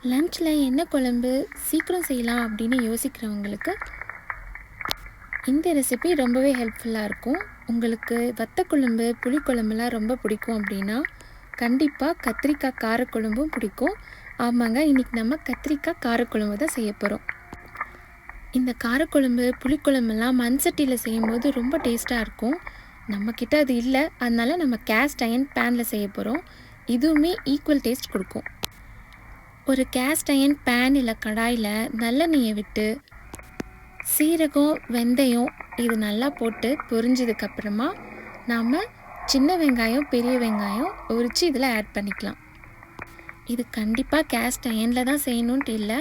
லஞ்சில் என்ன குழம்பு சீக்கிரம் செய்யலாம் அப்படின்னு யோசிக்கிறவங்களுக்கு இந்த ரெசிபி ரொம்பவே ஹெல்ப்ஃபுல்லாக இருக்கும். உங்களுக்கு வத்தக்குழம்பு புளிக்குழம்புலாம் ரொம்ப பிடிக்கும் அப்படின்னா கண்டிப்பாக கத்திரிக்காய் காரக்குழம்பும் பிடிக்கும். ஆமாங்க, இன்றைக்கி நம்ம கத்திரிக்காய் காரக்குழம்பு தான் செய்ய போகிறோம். இந்த காரக்குழம்பு புளிக்குழம்புலாம் மண் சட்டியில் செய்யும்போது ரொம்ப டேஸ்ட்டாக இருக்கும். நம்மக்கிட்ட அது இல்லை, அதனால் நம்ம கேஸ்ட் அயர்ன் பேனில் செய்ய போகிறோம். இதுவுமே ஈக்குவல் டேஸ்ட் கொடுக்கும். ஒரு கேஸ்ட் அயர்ன் பேன் இல்லை கடாயில் நல்லெண்ணெயை விட்டு சீரகம் வெந்தயம் இது நல்லா போட்டு பொரிஞ்சதுக்கப்புறமா நாம் சின்ன வெங்காயம் பெரிய வெங்காயம் உரித்து இதில் ஆட் பண்ணிக்கலாம். இது கண்டிப்பாக கேஸ்ட் அயர்னில் தான் செய்யணுன்ட்டு இல்லை,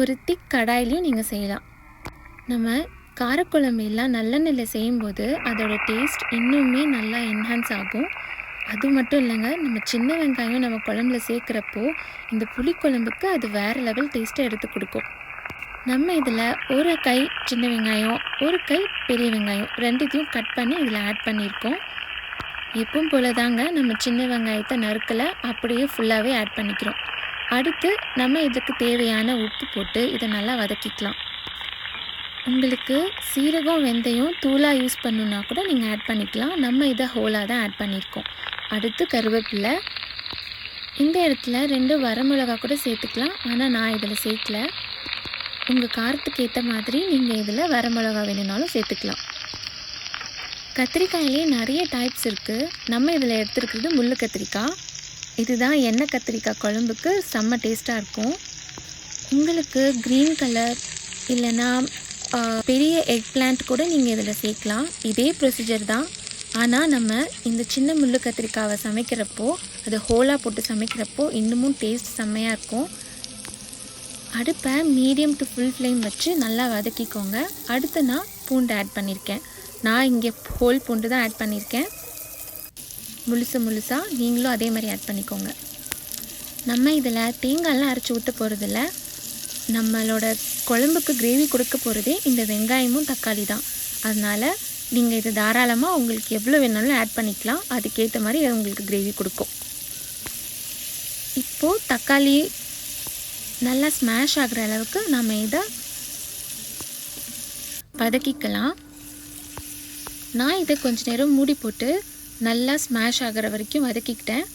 ஒரு திக் கடாயிலையும் நீங்கள் செய்யலாம். நம்ம காரக்குழம்பு எல்லாம் நல்லெண்ணெயில் செய்யும்போது அதோட டேஸ்ட் இன்னுமே நல்லா என்ஹான்ஸ் ஆகும். அது மட்டும் இல்லைங்க, நம்ம சின்ன வெங்காயம் நம்ம குழம்புல சேர்க்குறப்போ இந்த புளிக்குழம்புக்கு அது வேறு லெவல் டேஸ்ட்டை எடுத்து கொடுக்கும். நம்ம இதில் ஒரு கை சின்ன வெங்காயம் ஒரு கை பெரிய வெங்காயம் ரெண்டுத்தையும் கட் பண்ணி இதில் ஆட் பண்ணியிருக்கோம். எப்பவும் போல தாங்க, நம்ம சின்ன வெங்காயத்தை நறுக்கலை, அப்படியே ஃபுல்லாகவே ஆட் பண்ணிக்கிறோம். அடுத்து நம்ம இதுக்கு தேவையான உப்பு போட்டு இதை நல்லா வதக்கிக்கலாம். உங்களுக்கு சீரகம் வெந்தயம் தூளாக யூஸ் பண்ணணுன்னா கூட நீங்கள் ஆட் பண்ணிக்கலாம். நம்ம இதை ஹோலாக தான் ஆட் பண்ணியிருக்கோம். அடுத்து கருவேப்பிலை, இந்த இடத்துல 2 வரமிளகா கூட சேர்த்துக்கலாம், ஆனால் நான் இதில் சேர்க்கல. உங்கள் காரத்துக்கு ஏற்ற மாதிரி நீங்கள் இதில் வரமிளகா வேணும்னாலும் சேர்த்துக்கலாம். கத்திரிக்காயிலே நிறைய டைப்ஸ் இருக்குது. நம்ம இதில் எடுத்துருக்கிறது முள்ளு கத்திரிக்காய். இதுதான் எண்ணெய் கத்திரிக்காய் குழம்புக்கு செம்ம டேஸ்ட்டாக இருக்கும். உங்களுக்கு க்ரீன் கலர் இல்லைன்னா பெரிய எக் பிளான்ட் கூட நீங்கள் இதில் சேர்க்கலாம். இதே ப்ரொசீஜர் தான். ஆனால் நம்ம இந்த சின்ன முள்ளு கத்திரிக்காவை சமைக்கிறப்போ அதை ஹோலாக போட்டு சமைக்கிறப்போ இன்னமும் டேஸ்ட் செம்மையாக இருக்கும். அடுப்பை மீடியம் டு ஃபுல் ஃப்ளேம் வச்சு நல்லா வதக்கிக்கோங்க. அடுத்து நான் பூண்டு ஆட் பண்ணியிருக்கேன். நான் இங்கே ஹோல் பூண்டு தான் ஆட் பண்ணியிருக்கேன். முழுசாக நீங்களும் அதே மாதிரி ஆட் பண்ணிக்கோங்க. நம்ம இதில் தேங்காயெலாம் அரைச்சி ஊற்ற போகிறதில்ல. நம்மளோட குழம்புக்கு கிரேவி கொடுக்க போகிறதே இந்த வெங்காயமும் தக்காளி தான். அதனால் நீங்கள் இது தாராளமாக உங்களுக்கு எவ்வளோ வேணாலும் ஆட் பண்ணிக்கலாம். அதுக்கேற்ற மாதிரி அது உங்களுக்கு கிரேவி கொடுக்கும். இப்போது தக்காளி நல்லா ஸ்மாஷ் ஆகிற அளவுக்கு நம்ம இதை வதக்கிக்கலாம். நான் இதை கொஞ்ச நேரம் மூடி போட்டு நல்லா ஸ்மாஷ் ஆகிற வரைக்கும் வதக்கிக்கிட்டேன்.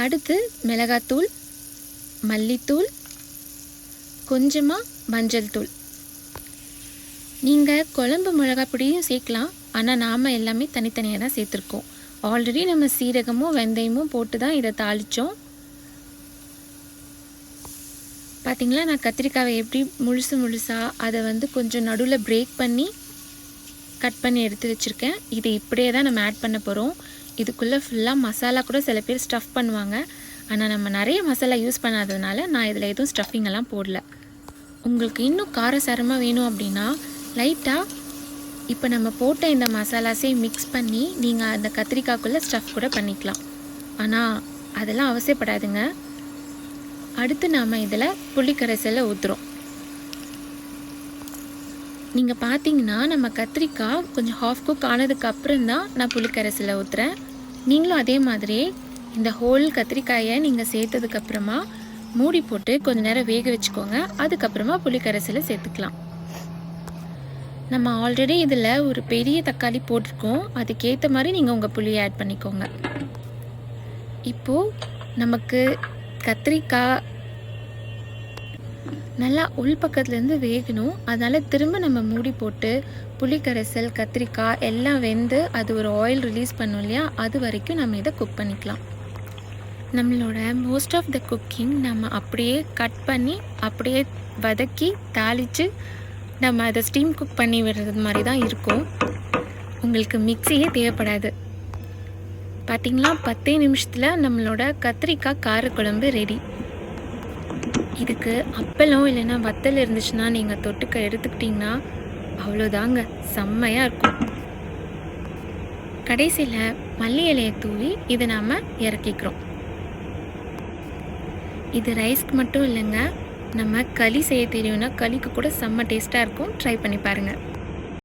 அடுத்து மிளகாத்தூள், மல்லித்தூள், கொஞ்சமாக மஞ்சள் தூள். நீங்கள் குழம்பு மிளகாய் பொடியும் சேர்க்கலாம், ஆனால் நாம் எல்லாமே தனித்தனியாக தான் சேர்த்துருக்கோம். ஆல்ரெடி நம்ம சீரகமும் வெந்தயமும் போட்டு தான் இதை தாளித்தோம். பார்த்திங்களா, நான் கத்திரிக்காவை எப்படி முழுசாக அதை கொஞ்சம் நடுவில் பிரேக் பண்ணி கட் பண்ணி எடுத்து வச்சுருக்கேன். இது இப்படியே தான் நம்ம ஆட் பண்ண போகிறோம். இதுக்குள்ளே ஃபுல்லாக மசாலா கூட சில பேர் ஸ்டஃப் பண்ணுவாங்க, ஆனால் நம்ம நிறைய மசாலா யூஸ் பண்ணாததுனால நான் இதில் எதுவும் ஸ்டஃபிங்கெல்லாம் போடல. உங்களுக்கு இன்னும் காரசாரமாக வேணும் அப்படின்னா லைட்டாக இப்போ நம்ம போட்ட இந்த மசாலாஸே மிக்ஸ் பண்ணி நீங்கள் அந்த கத்திரிக்காய்க்குள்ளே ஸ்டஃப் கூட பண்ணிக்கலாம். ஆனால் அதெல்லாம் அவசியப்படாதுங்க. அடுத்து நாம் இதில் புளிக்கரைசலை ஊற்றுறோம். நீங்கள் பார்த்தீங்கன்னா நம்ம கத்திரிக்காய் கொஞ்சம் ஹாஃப் குக் ஆனதுக்கு அப்புறம் தான் நான் புளிக்கரைசலை ஊற்றுறேன். நீங்களும் அதே மாதிரியே இந்த ஹோல் கத்திரிக்காயை நீங்கள் சேர்த்ததுக்கப்புறமா மூடி போட்டு கொஞ்சம் நேரம் வேக வச்சுக்கோங்க. அதுக்கப்புறமா புளிக்கரைசலை சேர்த்துக்கலாம். நம்ம ஆல்ரெடி இதில் ஒரு பெரிய தக்காளி போட்டிருக்கோம், அதுக்கேற்ற மாதிரி நீங்கள் உங்கள் புளியை ஆட் பண்ணிக்கோங்க. இப்போது நமக்கு கத்திரிக்காய் நல்லா உள் பக்கத்துலேருந்து வேகணும். அதனால் திரும்ப நம்ம மூடி போட்டு புளிக்கரைசல் கத்திரிக்காய் எல்லாம் வெந்து அது ஒரு ஆயில் ரிலீஸ் பண்ணும் இல்லையா, அது வரைக்கும் நம்ம இதை குக் பண்ணிக்கலாம். நம்மளோட மோஸ்ட் ஆஃப் த குக்கிங் நம்ம அப்படியே கட் பண்ணி அப்படியே வதக்கி தாளித்து நம்ம அதை ஸ்டீம் குக் பண்ணி விடுறது மாதிரி தான் இருக்கும். உங்களுக்கு மிக்ஸியே தேவைப்படாது. பார்த்திங்களா, 10 நிமிஷத்தில் நம்மளோட கத்திரிக்காய் காரக்குழம்பு ரெடி. இதுக்கு அப்பளம் இல்லைன்னா வத்தல் இருந்துச்சுன்னா நீங்கள் தொட்டுக்க எடுத்துக்கிட்டிங்கன்னா அவ்வளோதாங்க, செம்மையாக இருக்கும். கடைசியில் மல்லி இலையை தூவி இதை நாம் இறக்கிக்கிறோம். இது ரைஸ்க்கு மட்டும் இல்லைங்க, நம்ம களி செய்ய தெரியும்னா களிக்கு கூட செம்ம டேஸ்ட்டாக இருக்கும். ட்ரை பண்ணி பாருங்கள்.